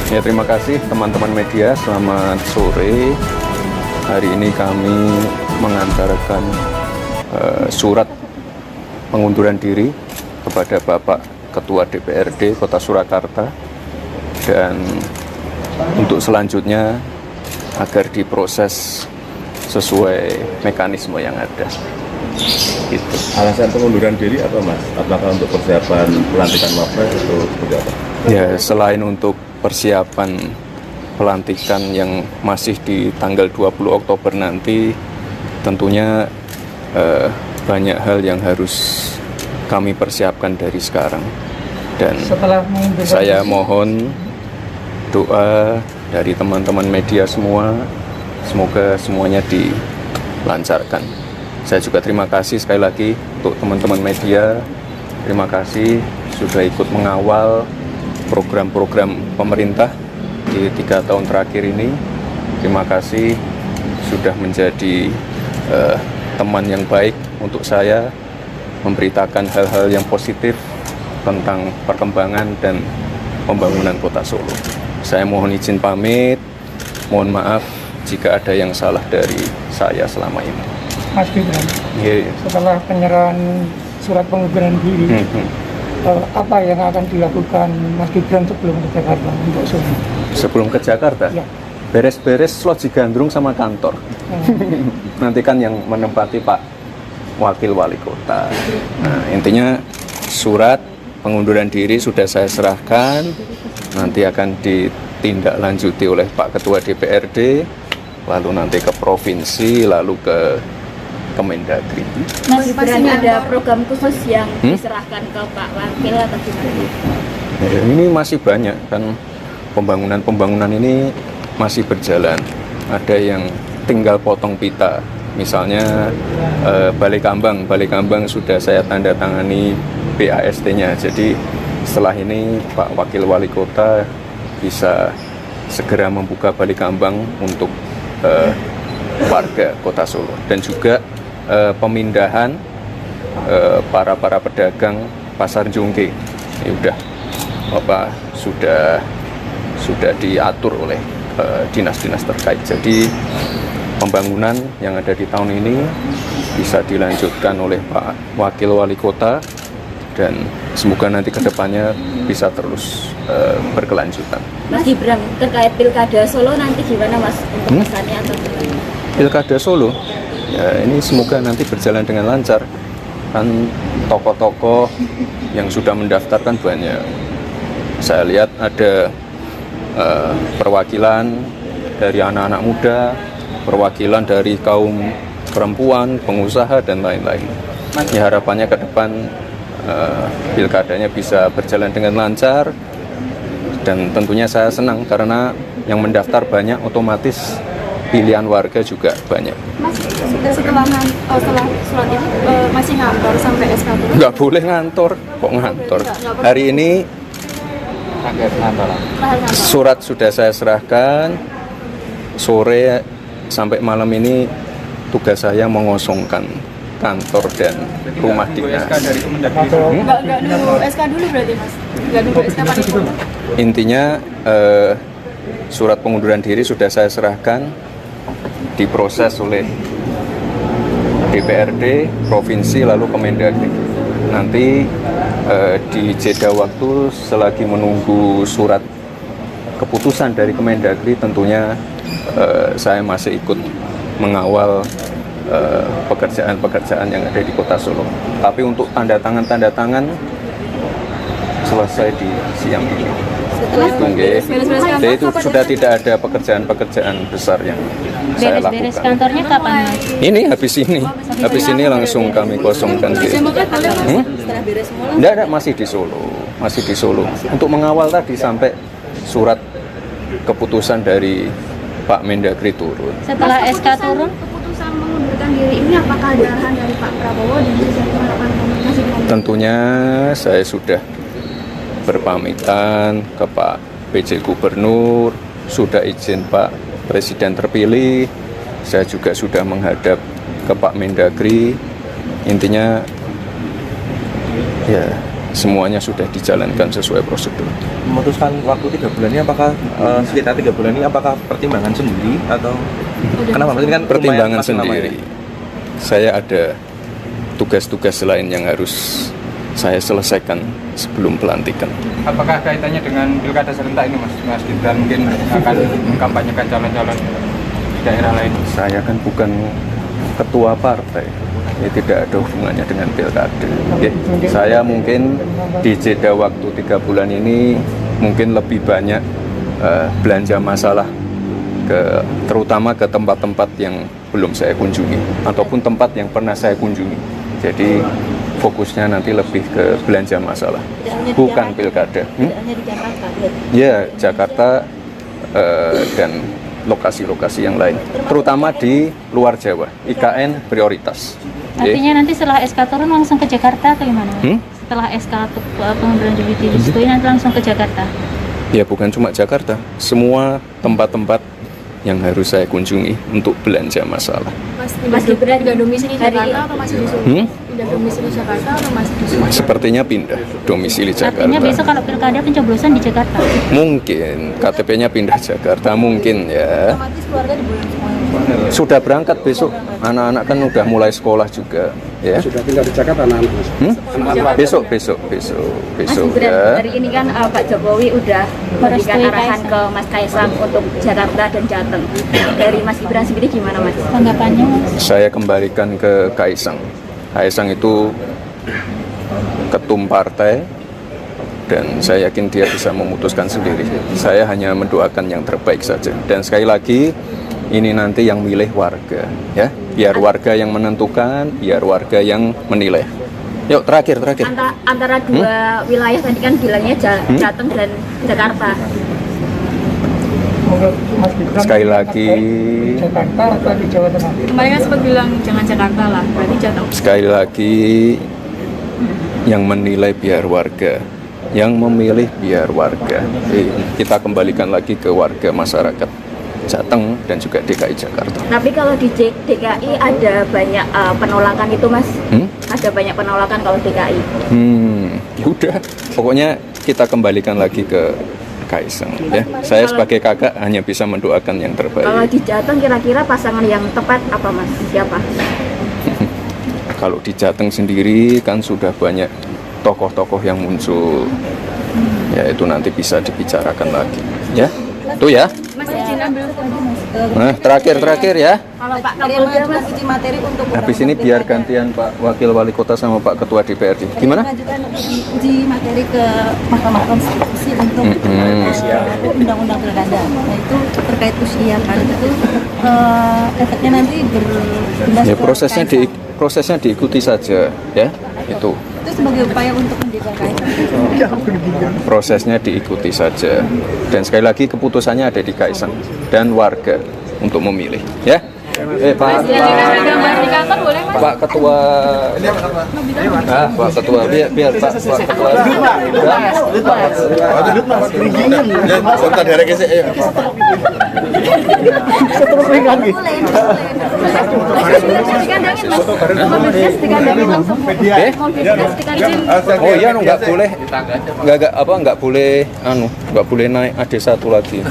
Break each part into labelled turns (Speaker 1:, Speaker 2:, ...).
Speaker 1: Ya, terima kasih teman-teman media, selamat sore. Hari ini kami mengantarkan surat pengunduran diri kepada Bapak Ketua DPRD Kota Surakarta, dan untuk selanjutnya agar diproses sesuai mekanisme yang ada. Gitu.
Speaker 2: Alasan pengunduran diri apa, Mas? Apakah untuk persiapan pelantikan Wapres atau seperti apa?
Speaker 1: Ya, selain untuk persiapan pelantikan yang masih di tanggal 20 Oktober nanti, tentunya banyak hal yang harus kami persiapkan dari sekarang. Dan saya mohon doa dari teman-teman media semua, semoga semuanya dilancarkan. Saya juga terima kasih sekali lagi untuk teman-teman media. Terima kasih sudah ikut mengawal program-program pemerintah di 3 tahun terakhir ini. Terima kasih sudah menjadi teman yang baik untuk saya, memberitakan hal-hal yang positif tentang perkembangan dan pembangunan Kota Solo. Saya mohon izin pamit, mohon maaf jika ada yang salah dari saya selama ini.
Speaker 3: Mas Gibran, setelah penyerahan surat pengunduran diri, apa yang akan dilakukan Mas Gibran sebelum ke Jakarta untuk Solo?
Speaker 1: Sebelum ke Jakarta?
Speaker 3: Ya.
Speaker 1: Beres-beres slot Cigandrung sama kantor. Nanti kan yang menempati Pak Wakil Wali Kota. Nah, intinya surat pengunduran diri sudah saya serahkan, nanti akan ditindaklanjuti oleh Pak Ketua DPRD, lalu nanti ke provinsi, lalu ke Kemendagri.
Speaker 4: Mas Gibran, ada program khusus yang diserahkan ke Pak Wakil atau gimana?
Speaker 1: Ya, ini masih banyak kan, pembangunan ini masih berjalan. Ada yang tinggal potong pita, misalnya Balai Kambang sudah saya tanda tangani BAST-nya. Jadi setelah ini Pak Wakil Wali Kota bisa segera membuka Balai Kambang untuk warga Kota Solo, dan juga pemindahan para pedagang pasar Jongke. Ini sudah diatur oleh dinas-dinas terkait. Jadi pembangunan yang ada di tahun ini bisa dilanjutkan oleh Pak Wakil Wali Kota, dan semoga nanti kedepannya bisa terus berkelanjutan.
Speaker 4: Mas Gibran, terkait Pilkada Solo nanti gimana, Mas, untuk pesannya atau gimana?
Speaker 1: Pilkada Solo, ya ini semoga nanti berjalan dengan lancar. Kan tokoh-tokoh yang sudah mendaftarkan banyak. Saya lihat ada perwakilan dari anak-anak muda, perwakilan dari kaum perempuan, pengusaha, dan lain-lain. Ya, harapannya ke depan pilkadanya bisa berjalan dengan lancar, dan tentunya saya senang karena yang mendaftar banyak, otomatis pilihan warga juga banyak.
Speaker 5: Mas, setelah surat ini masih ngantor sampai SK turun?
Speaker 1: Nggak boleh ngantor, kok ngantor. Hari ini surat sudah saya serahkan, sore sampai malam ini tugas saya mengosongkan kantor dan rumah dinas.
Speaker 5: Nggak nunggu SK dulu berarti, Mas? Nggak nunggu SK paripurna?
Speaker 1: Intinya surat pengunduran diri sudah saya serahkan, diproses oleh DPRD, provinsi, lalu Kemendagri. Nanti di jeda waktu selagi menunggu surat keputusan dari Kemendagri, tentunya saya masih ikut mengawal pekerjaan-pekerjaan yang ada di Kota Solo. Tapi untuk tanda tangan selesai di siang ini. Jadi itu sudah tidak ada pekerjaan-pekerjaan besar yang saya lakukan.
Speaker 4: Beres kantornya kapan, Mas?
Speaker 1: Ini habis ini langsung kami kosongkan. Enggak, masih di Solo. Untuk mengawal tadi sampai surat keputusan dari Pak Mendagri turun.
Speaker 4: Setelah SK turun,
Speaker 5: Keputusan mengundurkan diri ini apakah ada arahan dari Pak Prabowo dan juga harapan komunikasi?
Speaker 1: Tentunya saya sudah berpamitan ke Pak PJ Gubernur, sudah izin Pak Presiden terpilih, saya juga sudah menghadap ke Pak Mendagri. Intinya ya semuanya sudah dijalankan sesuai prosedur.
Speaker 6: Memutuskan waktu 3 bulan ini apakah sekitar 3 bulan ini apakah pertimbangan sendiri atau kenapa? Maksudnya kan
Speaker 1: Pertimbangan
Speaker 6: lumayan lama
Speaker 1: sendiri. Saya ada tugas-tugas lain yang harus saya selesaikan sebelum pelantikan.
Speaker 7: Apakah kaitannya dengan pilkada serentak ini Mas Gibran mungkin akan mengkampanyekan calon-calon di daerah lain?
Speaker 1: Saya kan bukan ketua partai, ya, tidak ada hubungannya dengan pilkada. Oke. Saya mungkin di jeda waktu 3 bulan ini mungkin lebih banyak belanja masalah terutama ke tempat-tempat yang belum saya kunjungi ataupun tempat yang pernah saya kunjungi. Jadi fokusnya nanti lebih ke belanja masalah, bukan pilkada.
Speaker 4: Tidak hanya di Jakarta.
Speaker 1: Ya, Jakarta dan lokasi-lokasi yang lain, terutama di luar Jawa. IKN prioritas.
Speaker 8: Artinya nanti setelah SK turun langsung ke Jakarta atau gimana? Setelah SK pengunduran diri disetujui nanti langsung ke Jakarta?
Speaker 1: Ya, bukan cuma Jakarta, semua tempat-tempat yang harus saya kunjungi untuk belanja masalah.
Speaker 5: Mas Gibran tidak domisili Jakarta atau masih di Solo? Tidak domisili Jakarta atau masih di Solo?
Speaker 1: Sepertinya pindah domisili Jakarta.
Speaker 8: Artinya besok kalau pilkada pencoblosan di Jakarta?
Speaker 1: Mungkin KTP-nya pindah Jakarta, mungkin ya.
Speaker 5: Otomatis keluarga di bulan semuanya.
Speaker 1: Sudah berangkat besok, anak-anak kan udah mulai sekolah juga, ya.
Speaker 9: Sudah tinggal di Jakarta anak-anak, Mas?
Speaker 1: Besok
Speaker 4: Mas Gibran,
Speaker 1: ya.
Speaker 4: hari ini kan Pak Jokowi udah memberikan arahan ke Mas Kaisang untuk Jakarta dan Jateng. Dari Mas Gibran sendiri gimana Mas?
Speaker 8: Tanggapannya Mas?
Speaker 1: Saya kembalikan ke Kaisang. Kaisang itu ketum partai dan saya yakin dia bisa memutuskan sendiri. Saya hanya mendoakan yang terbaik saja. Dan sekali lagi ini nanti yang milih warga, ya. Biar warga yang menentukan, biar warga yang menilai. Yuk terakhir.
Speaker 4: Antara dua wilayah tadi kan bilangnya Jateng dan Jakarta.
Speaker 3: Menurut Mas Gibran,
Speaker 1: Sekali lagi.
Speaker 3: di Jakarta atau di Jawa Tengah?
Speaker 5: Kemarin kan sempat bilang jangan Jakarta lah, berarti Jateng.
Speaker 1: Sekali lagi, yang menilai biar warga, yang memilih biar warga. Kita kembalikan lagi ke warga masyarakat Jateng dan juga DKI Jakarta.
Speaker 4: Tapi kalau di DKI ada banyak penolakan itu Mas? Ada banyak penolakan kalau DKI?
Speaker 1: Ya udah, pokoknya kita kembalikan lagi ke Kaisang, ya. Saya sebagai kakak hanya bisa mendoakan yang terbaik.
Speaker 4: Kalau di Jateng kira-kira pasangan yang tepat apa Mas? Siapa?
Speaker 1: Kalau di Jateng sendiri kan sudah banyak tokoh-tokoh yang muncul, ya itu nanti bisa dibicarakan lagi, ya. Itu ya.
Speaker 5: Mas izin ambil
Speaker 1: Nah, terakhir ya.
Speaker 4: Kalau Pak Kapolda Mas?
Speaker 5: uji materi untuk
Speaker 1: Habis ini biar gantian Pak Wakil Wali Kota sama Pak Ketua DPRD. Gimana?
Speaker 5: mengajukan uji materi ke Mahkamah Konstitusi untuk undang-undang pilkada. Nah itu terkait usia kan itu efeknya nanti berimbas
Speaker 1: Ya
Speaker 5: ke
Speaker 1: prosesnya diikuti saja, ya. Itu.
Speaker 5: itu sebagai upaya untuk menjaga Kaisang.
Speaker 1: Prosesnya diikuti saja. Dan sekali lagi keputusannya ada di Kaisang dan warga untuk memilih, ya. Pak Ketua. Pak Ketua biar Pak Ketua. Oh iya, nggak boleh naik AD1 lagi.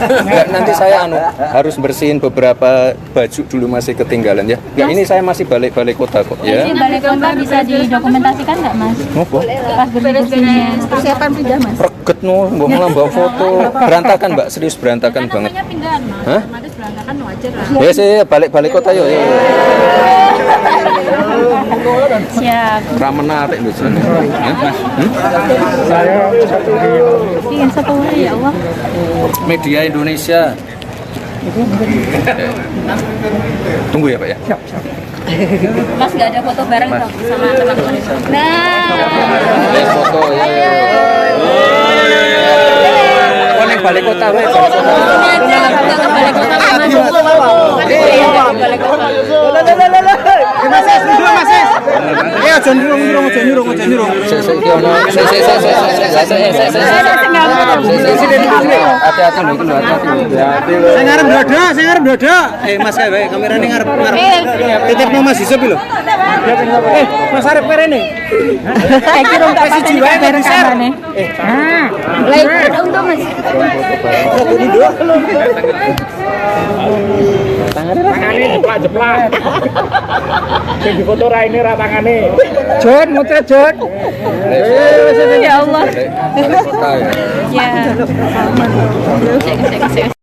Speaker 1: Nanti saya harus bersihin beberapa baju dulu masih ketinggalan ya. Nggak, ini saya masih balik kota kok ya.
Speaker 8: Ini balik kota bisa didokumentasikan nggak Mas?
Speaker 1: Apa?
Speaker 8: Pas beres-beres
Speaker 5: Persiapan pindah Mas.
Speaker 1: Reget no, malah bawa foto. Berantakan Mbak, serius berantakan banget.
Speaker 8: Pindahan Mas.
Speaker 1: Hah?
Speaker 5: Otomatis berantakan wajar lah.
Speaker 1: Ya sih, balik kota yuk.
Speaker 8: Siap.
Speaker 1: Menarik loh sana.
Speaker 3: Saya satu
Speaker 8: Ingin sepuluh ya Allah.
Speaker 1: Media Indonesia. Tunggu ya Pak ya.
Speaker 4: Mas nggak ada foto bareng dong sama teman-teman itu?
Speaker 1: Ada foto ya. Oh, neng balik kota we.
Speaker 9: Mas, dulu Mas. Ayo
Speaker 10: Mas kae wae kamerane ngarep titipno Mas Yusuf lho. Mas arep kerene.
Speaker 8: Iki rong tak siji wae rekamane.
Speaker 4: Ada untung mas.
Speaker 3: Tangane jeplak-jeplak. Sing difoto raine ra tangane. Jon, muter Jon.
Speaker 8: Ya Allah. Ya.